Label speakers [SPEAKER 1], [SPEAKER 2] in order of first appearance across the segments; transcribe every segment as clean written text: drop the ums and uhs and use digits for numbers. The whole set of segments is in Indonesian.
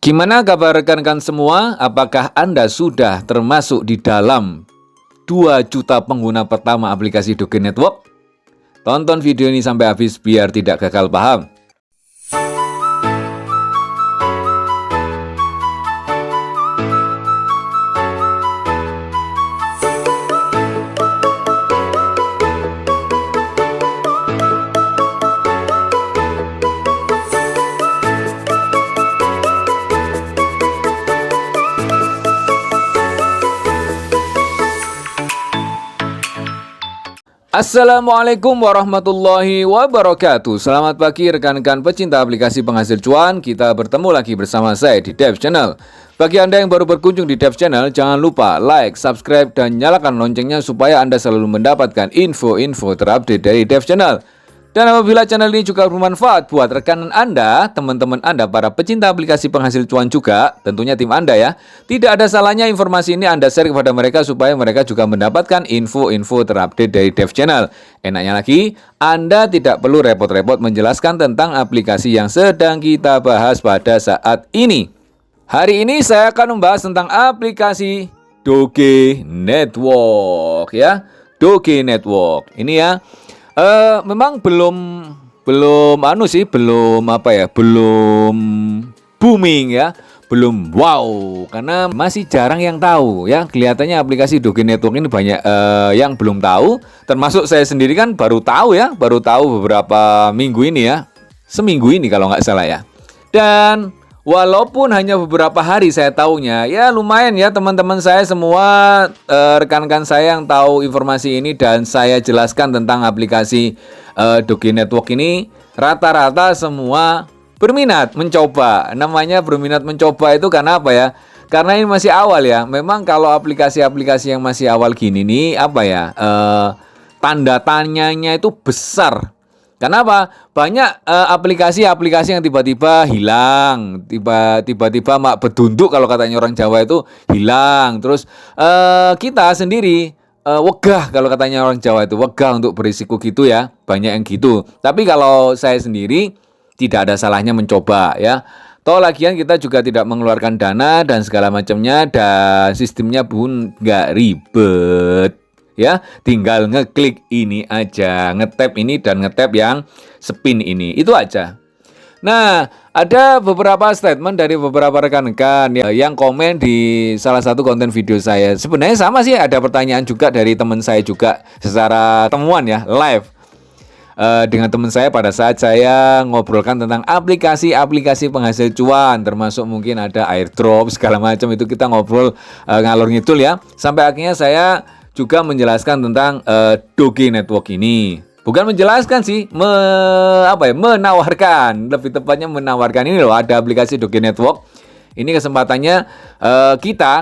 [SPEAKER 1] Gimana kabar rekan-rekan semua? Apakah Anda sudah termasuk di dalam 2 juta pengguna pertama aplikasi Doge Network? Tonton video ini sampai habis biar tidak gagal paham. Assalamualaikum warahmatullahi wabarakatuh. Selamat pagi rekan-rekan pecinta aplikasi penghasil cuan. Kita bertemu lagi bersama saya di Devs Channel. Bagi Anda yang baru berkunjung di Devs Channel, jangan lupa like, subscribe, dan nyalakan loncengnya supaya Anda selalu mendapatkan info-info terupdate dari Devs Channel. Dan apabila channel ini juga bermanfaat buat rekan Anda, teman-teman Anda, para pecinta aplikasi penghasil cuan juga, tentunya tim Anda ya, tidak ada salahnya informasi ini Anda share kepada mereka supaya mereka juga mendapatkan info-info terupdate dari Devs Channel. Enaknya lagi, Anda tidak perlu repot-repot menjelaskan tentang aplikasi yang sedang kita bahas pada saat ini. Hari ini saya akan membahas tentang aplikasi Doge Network ya. Doge Network. Ini ya. Memang belum booming ya, belum wow, karena masih jarang yang tahu ya. Kelihatannya aplikasi Doge Network ini banyak yang belum tahu, termasuk saya sendiri kan baru tahu beberapa minggu ini ya, seminggu ini kalau nggak salah ya. Dan walaupun hanya beberapa hari saya tahunya, ya lumayan ya teman-teman saya semua, rekan-rekan saya yang tahu informasi ini dan saya jelaskan tentang aplikasi Doge Network ini, rata-rata semua berminat mencoba. Namanya berminat mencoba itu karena apa ya? Karena ini masih awal ya. Memang kalau aplikasi-aplikasi yang masih awal gini nih, tanda tanyanya itu besar. Kenapa? Banyak aplikasi-aplikasi yang tiba-tiba hilang, tiba-tiba mak bedunduk kalau katanya orang Jawa itu hilang. Terus kita sendiri wegah kalau katanya orang Jawa itu wegah untuk berisiko gitu ya. Banyak yang gitu. Tapi kalau saya sendiri tidak ada salahnya mencoba ya. Toh lagian kita juga tidak mengeluarkan dana dan segala macamnya, dan sistemnya pun nggak ribet. Ya, tinggal ngeklik ini aja, ngetap ini dan ngetap yang spin ini, itu aja. Nah, ada beberapa statement dari beberapa rekan-rekan yang komen di salah satu konten video saya. Sebenarnya sama sih, ada pertanyaan juga dari teman saya juga secara temuan ya, live dengan teman saya pada saat saya ngobrolkan tentang aplikasi-aplikasi penghasil cuan, termasuk mungkin ada airdrop segala macam, itu kita ngobrol ngalor ngidul ya. Sampai akhirnya saya juga menjelaskan tentang Doge Network ini. Bukan menjelaskan sih, menawarkan. Lebih tepatnya menawarkan ini loh, ada aplikasi Doge Network. Ini kesempatannya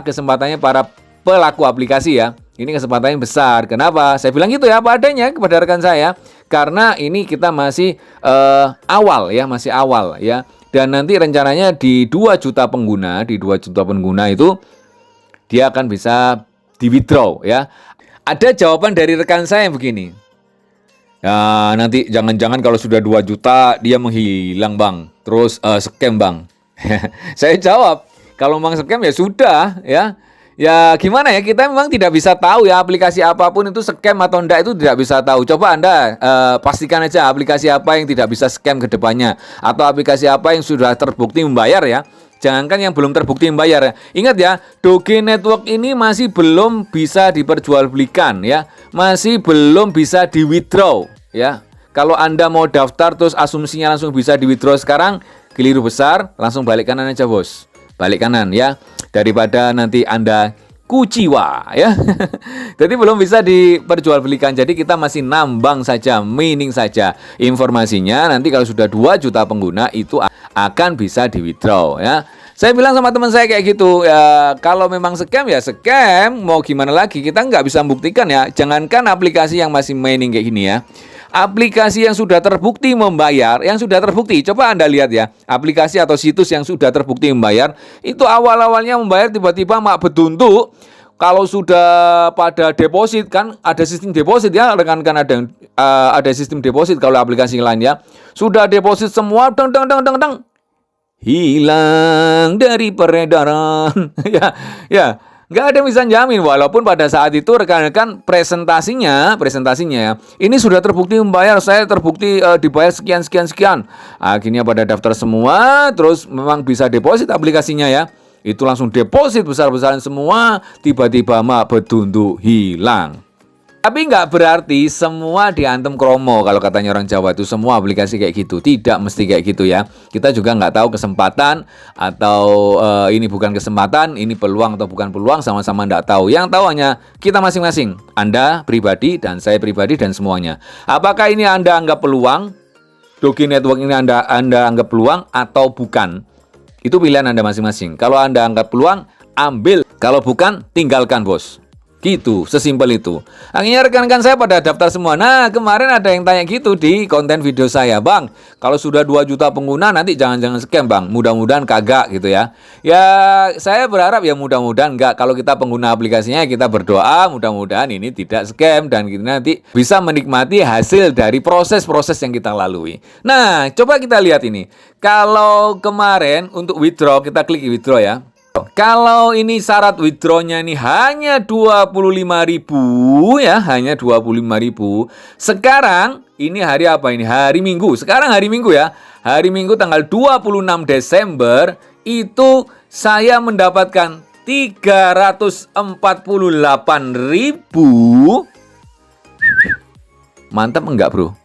[SPEAKER 1] kesempatannya para pelaku aplikasi ya. Ini kesempatannya besar. Kenapa? Saya bilang gitu ya, apa adanya kepada rekan saya. Karena ini kita masih awal ya. Dan nanti rencananya di 2 juta pengguna, itu dia akan bisa di withdraw ya. Ada jawaban dari rekan saya yang begini. Ya, nanti jangan-jangan kalau sudah 2 juta dia menghilang bang, terus scam bang. Saya jawab, kalau memang scam ya sudah ya. Ya gimana ya, kita memang tidak bisa tahu ya, aplikasi apapun itu scam atau enggak itu tidak bisa tahu. Coba Anda pastikan aja aplikasi apa yang tidak bisa scam ke depannya, atau aplikasi apa yang sudah terbukti membayar ya. Jangankan yang belum terbukti membayar. Ingat ya, Doge Network ini masih belum bisa diperjualbelikan ya. Masih belum bisa di-withdraw ya. Kalau Anda mau daftar terus asumsinya langsung bisa di-withdraw sekarang, keliru besar, langsung balik kanan aja bos. Balik kanan ya. Daripada nanti Anda kuciwa ya. Jadi belum bisa diperjualbelikan. Jadi kita masih nambang saja, mining saja. Informasinya nanti kalau sudah 2 juta pengguna itu akan bisa di withdraw ya. Saya bilang sama teman saya kayak gitu ya, kalau memang scam ya scam, mau gimana lagi, kita nggak bisa membuktikan ya. Jangankan aplikasi yang masih mining kayak gini ya, aplikasi yang sudah terbukti membayar, coba Anda lihat ya, aplikasi atau situs yang sudah terbukti membayar, itu awal-awalnya membayar tiba-tiba mak bedunduk. Kalau sudah pada deposit, kan ada sistem deposit ya rekan-rekan, ada sistem deposit kalau aplikasi lain ya. Sudah deposit semua, hilang dari peredaran. Ya, ya. Nggak ada yang bisa jamin, walaupun pada saat itu rekan-rekan presentasinya ya, ini sudah terbukti membayar, saya terbukti dibayar sekian. Akhirnya pada daftar semua, terus memang bisa deposit aplikasinya ya. Itu langsung deposit besar-besaran semua, tiba-tiba bedundu hilang. Tapi nggak berarti semua diantem kromo kalau katanya orang Jawa itu semua aplikasi kayak gitu. Tidak mesti kayak gitu ya. Kita juga nggak tahu kesempatan atau ini bukan kesempatan, ini peluang atau bukan peluang, sama-sama nggak tahu. Yang tahu hanya kita masing-masing. Anda pribadi dan saya pribadi dan semuanya. Apakah ini Anda anggap peluang? Dogi Network ini Anda anggap peluang atau bukan? Itu pilihan Anda masing-masing. Kalau Anda anggap peluang, ambil. Kalau bukan, tinggalkan bos. Gitu, sesimpel itu. Akhirnya rekan-rekan saya pada daftar semua. Nah, kemarin ada yang tanya gitu di konten video saya, Bang, kalau sudah 2 juta pengguna nanti jangan-jangan scam, Bang. Mudah-mudahan kagak gitu ya. Ya, saya berharap ya mudah-mudahan enggak. Kalau kita pengguna aplikasinya, kita berdoa mudah-mudahan ini tidak scam dan kita nanti bisa menikmati hasil dari proses-proses yang kita lalui. Nah, coba kita lihat ini. Kalau kemarin untuk withdraw, kita klik withdraw ya. Kalau ini syarat withdraw-nya ini hanya 25.000 ya, hanya 25.000. Sekarang ini hari apa ini? Hari Minggu. Sekarang hari Minggu ya. Hari Minggu tanggal 26 Desember itu saya mendapatkan 348.000. Mantap enggak, Bro?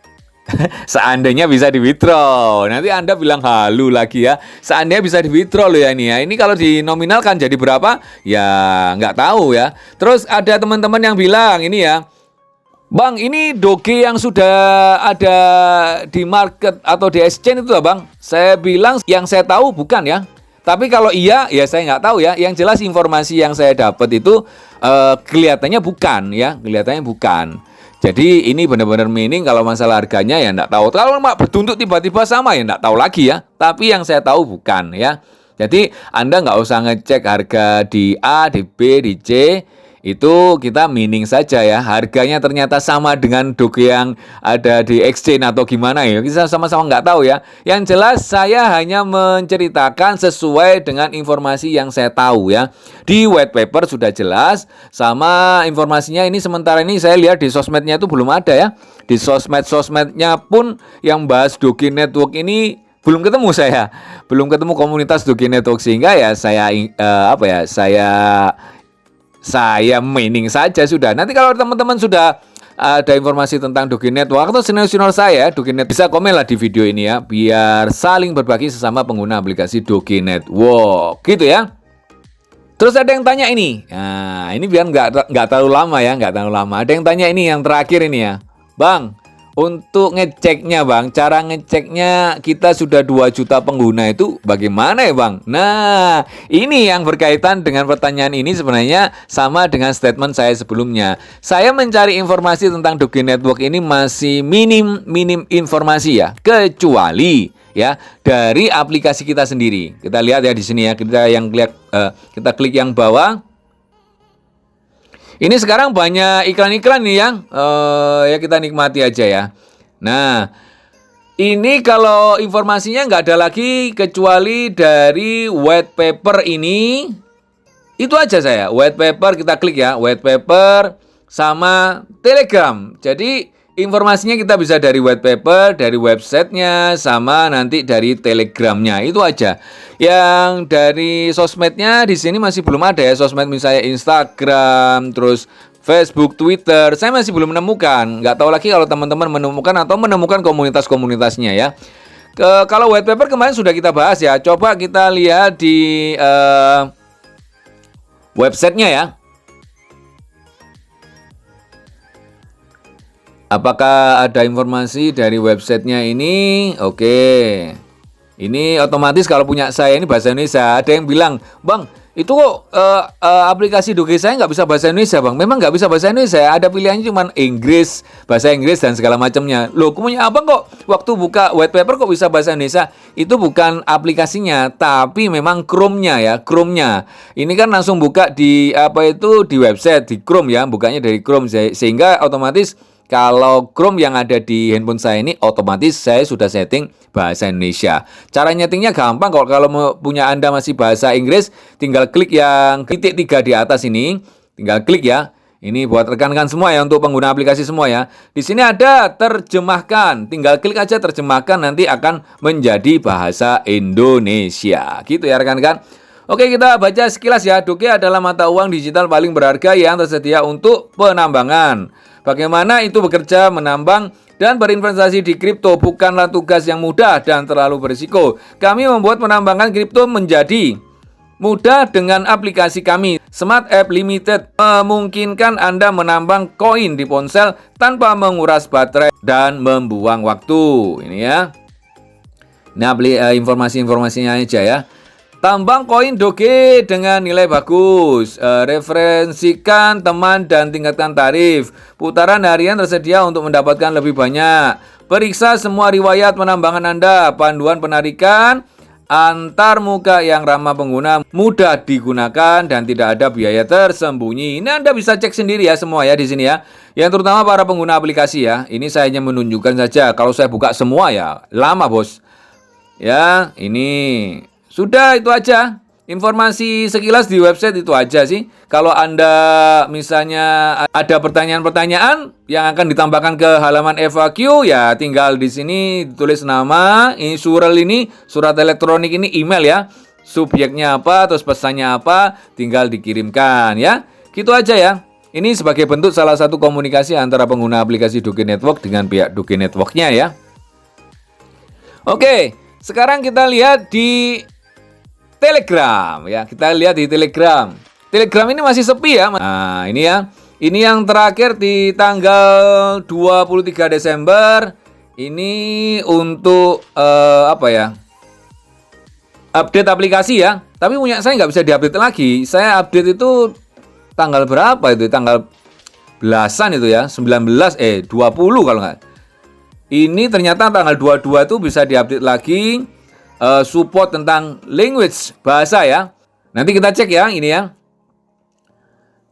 [SPEAKER 1] Seandainya bisa di withdraw. Nanti Anda bilang halu lagi ya. Seandainya bisa di withdraw loh ya ini ya. Ini kalau dinominalkan jadi berapa? Ya nggak tahu ya. Terus ada teman-teman yang bilang ini ya, Bang, ini doge yang sudah ada di market atau di exchange itu Bang. Saya bilang yang saya tahu bukan ya. Tapi kalau iya, ya saya nggak tahu ya. Yang jelas informasi yang saya dapat itu kelihatannya bukan ya. Kelihatannya bukan. Jadi ini benar-benar mining, kalau masalah harganya ya enggak tahu. Kalau mak bertuntut tiba-tiba sama ya enggak tahu lagi ya. Tapi yang saya tahu bukan ya. Jadi Anda nggak usah ngecek harga di A, di B, di C. Itu kita mining saja ya. Harganya ternyata sama dengan doge yang ada di exchange atau gimana ya. Kita sama-sama nggak tahu ya. Yang jelas saya hanya menceritakan sesuai dengan informasi yang saya tahu ya. Di white paper sudah jelas. Sama informasinya ini sementara ini saya lihat di sosmednya itu belum ada ya. Di sosmednya pun yang bahas Dogi Network ini belum ketemu saya. Belum ketemu komunitas Dogi Network, sehingga ya saya mining saja sudah. Nanti kalau teman-teman sudah ada informasi tentang Dogi Network atau senior saya Dogi Network, bisa komen lah di video ini ya, biar saling berbagi sesama pengguna aplikasi Dogi Network gitu ya. Terus ada yang tanya ini. Nah, ini biar nggak terlalu lama ya, nggak terlalu lama. Ada yang tanya ini yang terakhir ini ya. Bang, untuk ngeceknya Bang, cara ngeceknya kita sudah 2 juta pengguna itu bagaimana ya Bang? Nah, ini yang berkaitan dengan pertanyaan ini sebenarnya sama dengan statement saya sebelumnya. Saya mencari informasi tentang Dogi Network ini masih minim informasi ya, kecuali ya dari aplikasi kita sendiri. Kita lihat ya di sini ya, kita klik yang bawah. Ini sekarang banyak iklan-iklan nih yang ya kita nikmati aja ya. Nah, ini kalau informasinya nggak ada lagi kecuali dari white paper ini. Itu aja saya. White paper kita klik ya. White paper sama Telegram. Jadi informasinya kita bisa dari white paper, dari websitenya, sama nanti dari Telegramnya. Itu aja. Yang dari sosmednya di sini masih belum ada ya. Sosmed misalnya Instagram, terus Facebook, Twitter, saya masih belum menemukan. Nggak tahu lagi kalau teman-teman menemukan atau menemukan komunitas-komunitasnya ya. Kalau white paper kemarin sudah kita bahas ya. Coba kita lihat di websitenya ya. Apakah ada informasi dari websitenya ini? Oke. Ini otomatis kalau punya saya ini bahasa Indonesia. Ada yang bilang, Bang, itu kok aplikasi Dogi saya nggak bisa bahasa Indonesia, Bang. Memang nggak bisa bahasa Indonesia. Ada pilihannya cuma Inggris, bahasa Inggris dan segala macamnya. Loh, punya Abang kok waktu buka white paper kok bisa bahasa Indonesia? Itu bukan aplikasinya, tapi memang Chrome-nya ya, Chrome-nya. Ini kan langsung buka di di website, di Chrome ya, bukanya dari Chrome sehingga otomatis kalau Chrome yang ada di handphone saya ini otomatis saya sudah setting bahasa Indonesia. Cara nyetingnya gampang kok. Kalau punya Anda masih bahasa Inggris, tinggal klik yang titik 3 di atas ini, tinggal klik ya. Ini buat rekan-rekan semua ya, untuk pengguna aplikasi semua ya. Di sini ada terjemahkan. Tinggal klik aja terjemahkan, nanti akan menjadi bahasa Indonesia. Gitu ya rekan-rekan. Oke, kita baca sekilas ya. Doge adalah mata uang digital paling berharga yang tersedia untuk penambangan. Bagaimana itu bekerja, menambang, dan berinvestasi di kripto bukanlah tugas yang mudah dan terlalu berisiko. Kami membuat penambangan kripto menjadi mudah dengan aplikasi kami. Smart App Limited memungkinkan Anda menambang koin di ponsel tanpa menguras baterai dan membuang waktu. Ini ya. Nah, informasi-informasinya aja ya. Tambang koin Doge dengan nilai bagus. Referensikan teman dan tingkatkan tarif. Putaran harian tersedia untuk mendapatkan lebih banyak. Periksa semua riwayat penambangan Anda. Panduan penarikan antar muka yang ramah pengguna, mudah digunakan dan tidak ada biaya tersembunyi. Ini Anda bisa cek sendiri ya semua ya di sini ya. Yang terutama para pengguna aplikasi ya. Ini saya hanya menunjukkan saja. Kalau saya buka semua ya lama bos. Ya, ini sudah itu aja. Informasi sekilas di website itu aja sih. Kalau Anda misalnya ada pertanyaan-pertanyaan yang akan ditambahkan ke halaman FAQ, ya tinggal di sini tulis nama, ini surat elektronik ini email ya. Subjeknya apa, terus pesannya apa, tinggal dikirimkan ya. Gitu aja ya. Ini sebagai bentuk salah satu komunikasi antara pengguna aplikasi Doge Network dengan pihak Doge Network-nya ya. Oke, sekarang kita lihat di Telegram ya, kita lihat di Telegram. Telegram ini masih sepi ya. Nah, ini ya. Ini yang terakhir di tanggal 23 Desember. Ini untuk apa ya? Update aplikasi ya. Tapi punya saya nggak bisa diupdate lagi. Saya update itu tanggal berapa itu? Tanggal belasan itu ya. 20 kalau nggak. Ini ternyata tanggal 22 itu bisa diupdate lagi. Support tentang language, bahasa ya. Nanti kita cek ya ini ya.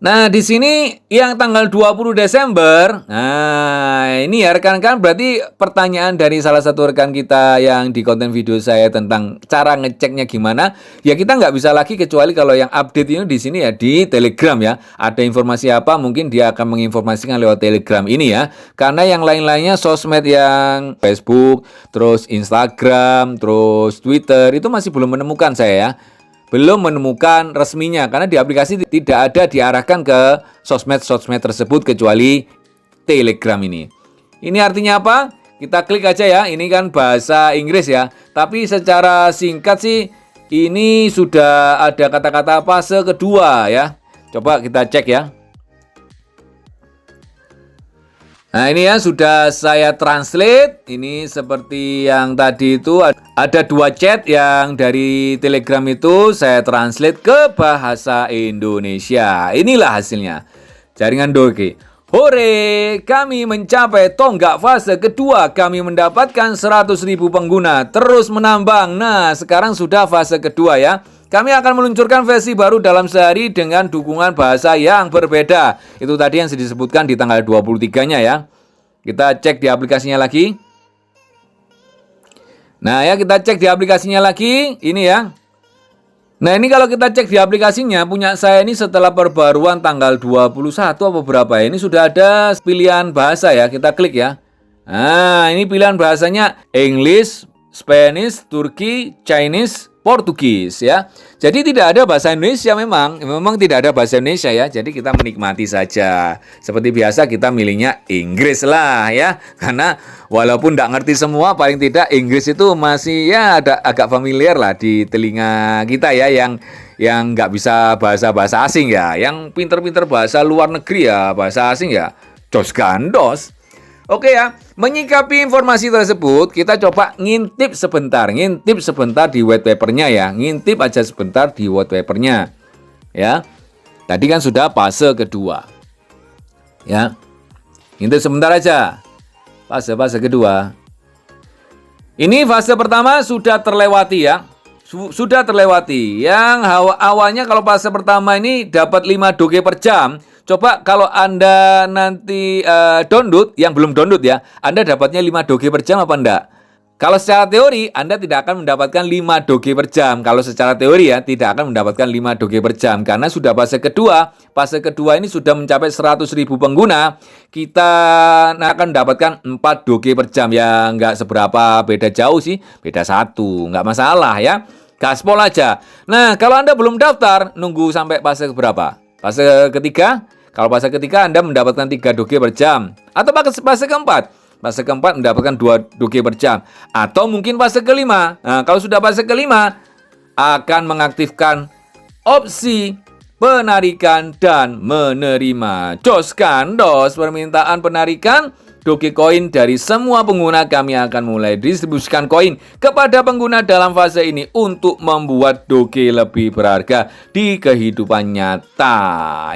[SPEAKER 1] Nah, di sini yang tanggal 20 Desember. Nah, ini ya rekan-rekan, berarti pertanyaan dari salah satu rekan kita yang di konten video saya tentang cara ngeceknya gimana. Ya kita nggak bisa lagi kecuali kalau yang update ini di sini ya di Telegram ya. Ada informasi apa mungkin dia akan menginformasikan lewat Telegram ini ya. Karena yang lain-lainnya sosmed yang Facebook, terus Instagram, terus Twitter itu masih belum menemukan saya ya. Belum menemukan resminya karena di aplikasi tidak ada diarahkan ke sosmed-sosmed tersebut kecuali Telegram ini. Ini artinya apa? Kita klik aja ya. Ini kan bahasa Inggris ya. Tapi secara singkat sih ini sudah ada kata-kata fase kedua ya. Coba kita cek ya. Nah ini ya sudah saya translate. Ini seperti yang tadi itu ada 2 chat yang dari Telegram itu saya translate ke bahasa Indonesia. Inilah hasilnya. Jaringan Doge. Hore, kami mencapai tonggak fase kedua. Kami mendapatkan 100.000 pengguna. Terus menambang. Nah sekarang sudah fase kedua ya. Kami akan meluncurkan versi baru dalam sehari dengan dukungan bahasa yang berbeda. Itu tadi yang disebutkan di tanggal 23-nya ya. Kita cek di aplikasinya lagi. Nah ya, kita cek di aplikasinya lagi. Ini ya. Nah ini kalau kita cek di aplikasinya, punya saya ini setelah perbaruan tanggal 21 apa berapa ya. Ini sudah ada pilihan bahasa ya. Kita klik ya. Nah ini pilihan bahasanya English, Spanish, Turki, Chinese, Portugis ya. Jadi tidak ada bahasa Indonesia memang tidak ada bahasa Indonesia ya. Jadi kita menikmati saja. Seperti biasa kita milihnya Inggris lah ya. Karena walaupun tidak ngerti semua, paling tidak Inggris itu masih ya ada agak familiar lah di telinga kita ya yang nggak bisa bahasa asing ya. Yang pinter-pinter bahasa luar negeri ya, bahasa asing ya. Jos gandos. Oke ya, menyikapi informasi tersebut, kita coba ngintip sebentar di white papernya ya, ngintip aja sebentar di white papernya, ya. Tadi kan sudah fase kedua, ya. Ngintip sebentar aja, fase kedua. Ini fase pertama sudah terlewati ya, sudah terlewati. Yang awalnya kalau fase pertama ini dapat 5 doge per jam. Coba kalau Anda nanti download, yang belum download ya, Anda dapatnya 5 doge per jam apa enggak? Kalau secara teori, Anda tidak akan mendapatkan 5 doge per jam. Kalau secara teori ya, tidak akan mendapatkan 5 doge per jam. Karena sudah fase kedua. Fase kedua ini sudah mencapai 100.000 pengguna. Kita akan mendapatkan 4 doge per jam. Ya, nggak seberapa beda jauh sih. Beda 1. Nggak masalah ya. Gaspol aja. Nah, kalau Anda belum daftar, nunggu sampai fase berapa? Fase ketiga? Kalau fase ketiga, Anda mendapatkan 3 doge per jam. Atau fase keempat? Fase keempat mendapatkan 2 doge per jam. Atau mungkin fase kelima. Nah, kalau sudah fase kelima, akan mengaktifkan opsi penarikan dan menerima. Jos kan, dos, permintaan penarikan Dogecoin dari semua pengguna. Kami akan mulai distribusikan koin kepada pengguna dalam fase ini untuk membuat Doge lebih berharga di kehidupan nyata,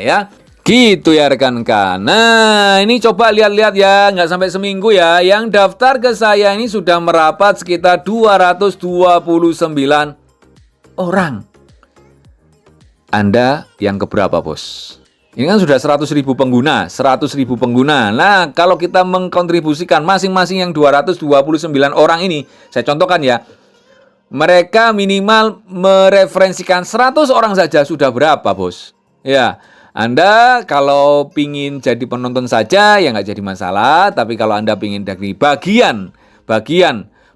[SPEAKER 1] ya. Gitu ya rekan-rekan. Nah, ini coba lihat-lihat ya, nggak sampai seminggu ya. Yang daftar ke saya ini sudah merapat sekitar 229 orang. Anda yang keberapa, bos? Ini kan sudah 100.000 pengguna, 100.000 pengguna. Nah, kalau kita mengkontribusikan masing-masing yang 229 orang ini, saya contohkan ya, mereka minimal mereferensikan 100 orang saja sudah berapa, bos? Ya, Anda kalau pingin jadi penonton saja ya nggak jadi masalah. Tapi kalau Anda pingin dari bagian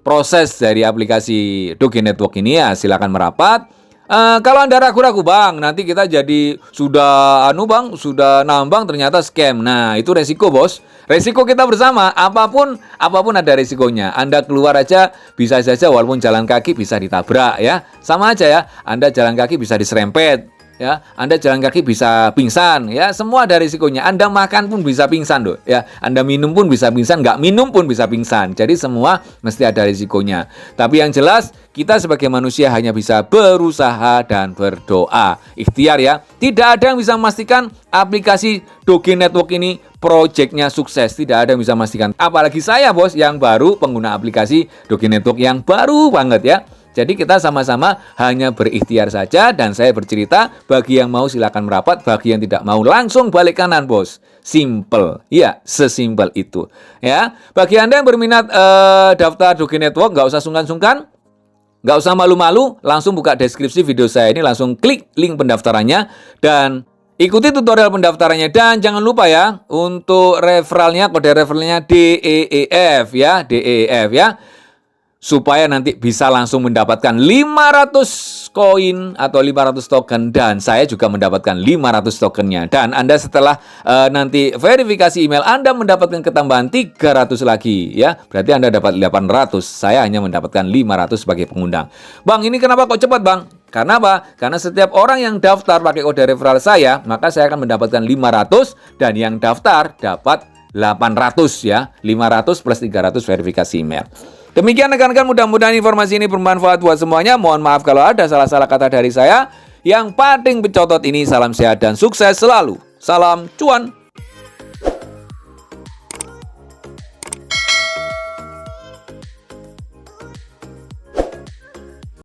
[SPEAKER 1] proses dari aplikasi Doge Network ini ya silakan merapat. Kalau Anda ragu-ragu bang, nanti kita jadi sudah nambang ternyata scam. Nah itu resiko bos, resiko kita bersama. Apapun ada resikonya. Anda keluar aja bisa saja walaupun jalan kaki bisa ditabrak ya, sama aja ya. Anda jalan kaki bisa diserempet. Ya, Anda jalan kaki bisa pingsan, ya semua ada risikonya. Anda makan pun bisa pingsan, loh. Ya, Anda minum pun bisa pingsan, nggak minum pun bisa pingsan. Jadi semua mesti ada risikonya. Tapi yang jelas kita sebagai manusia hanya bisa berusaha dan berdoa. Ikhtiar ya. Tidak ada yang bisa memastikan aplikasi Doge Network ini proyeknya sukses. Tidak ada yang bisa memastikan. Apalagi saya bos yang baru pengguna aplikasi Doge Network yang baru banget ya. Jadi kita sama-sama hanya berikhtiar saja dan saya bercerita, bagi yang mau silakan merapat, bagi yang tidak mau langsung balik kanan bos. Simple, ya sesimpel itu. Ya, bagi Anda yang berminat daftar Doge Network, nggak usah sungkan-sungkan, nggak usah malu-malu, langsung buka deskripsi video saya ini, langsung klik link pendaftarannya dan ikuti tutorial pendaftarannya. Dan jangan lupa ya, untuk referralnya, kode referralnya DEEF ya, DEEF ya. Supaya nanti bisa langsung mendapatkan 500 koin atau 500 token dan saya juga mendapatkan 500 tokennya. Dan Anda setelah nanti verifikasi email Anda mendapatkan ketambahan 300 lagi ya. Berarti Anda dapat 800. Saya hanya mendapatkan 500 sebagai pengundang. Bang, ini kenapa kok cepat, Bang? Karena apa? Karena setiap orang yang daftar pakai kode referral saya, maka saya akan mendapatkan 500 dan yang daftar dapat 800 ya. 500 plus 300 verifikasi email. Demikian rekan-rekan, mudah-mudahan informasi ini bermanfaat buat semuanya. Mohon maaf kalau ada salah-salah kata dari saya. Yang paling pencotot ini, salam sehat dan sukses selalu. Salam cuan.